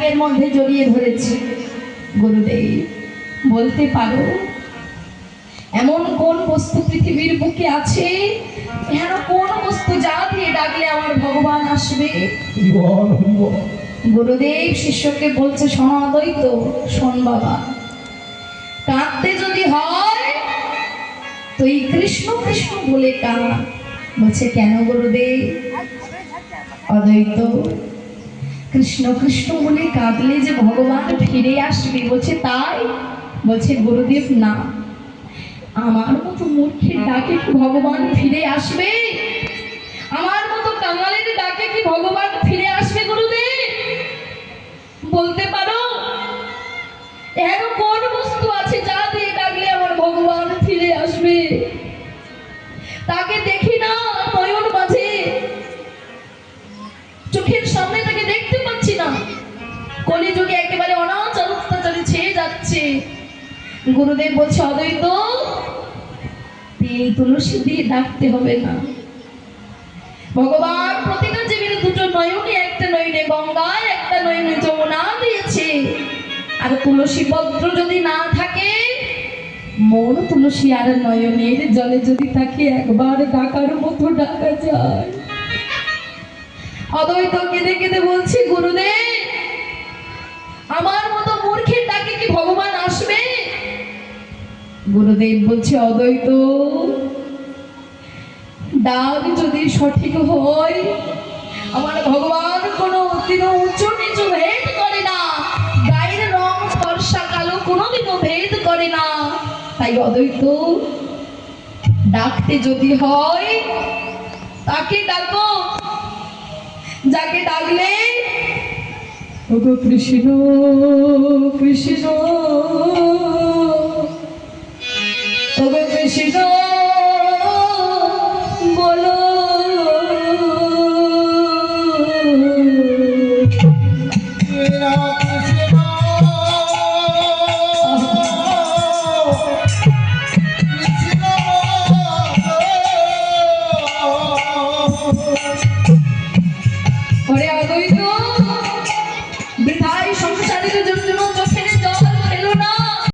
বুকের মধ্যে জড়িয়ে ধরেছে। গুরুদেব, বলতে পারো এমন কোন বস্তু পৃথিবীর বুকে আছে, এমন কোন বস্তু যা দিয়ে ডাকলে আমার ভগবান আসবে? গুরুদেব শিষ্যকে বলছে, শোনো অদ্বৈত, শোন বাবা, কাঁদতে যদি হয় তুই কৃষ্ণ কৃষ্ণ বলে কাঁদ। বলছে কেন গুরুদেব? অদ্বৈত, কৃষ্ণ কৃষ্ণ বলে কাঁদলে যে ভগবান ফিরে আসবে। বলছে তাই? বলছে গুরুদেব না, আমার মতো মূর্খের ডাকে কি ভগবান ফিরে আসবে? আমার মতো কাঙালের ডাকে কি ভগবান ফিরে আসবে গুরুদেব? বলতে পারো এমন কোন বস্তু আছে যা দিয়ে ডাকলে আমার ভগবান ফিরে আসবে? তাকে দেখি না নয়ন মাঝে, চোখের সামনে তাকে দেখতে পাচ্ছি না, কলিযুগে একেবারে অনাচার অত্যাচারে ছেয়ে যাচ্ছে। গুরুদেব বলছে অদ্বৈত, এই তুলসী দিয়ে ডাকতে হবে না। ভগবান প্রতিটা জীবের দুটো নয়নে, একটা নয়নে গঙ্গায়, একটা নয়নে যমুনা দিয়েছে। আর তুলসী পত্র যদি না থাকে, মন তুলসী আর নয়নের জলে যদি থাকে, একবার ডাকার মতো ডাকা যায়। অদ্বৈত কেঁদে কেঁদে বলছি গুরুদেব, আমার মতো মূর্খের ডাকে কি ভগবান আসবে? গুরুদেব বলছে অদ্বৈত, ডাক যদি সঠিক হয়, আমার ভগবান কোনো উঁচু নিচু ভেদ করে না, গায়ের রং ফর্সা কালো কোনোদিনও ভেদ করে না। তাই অদ্বৈত, ডাকতে যদি হয় তাকে ডাকো, যাকে ডাকলে কৃষ্ণ কৃষ্ণ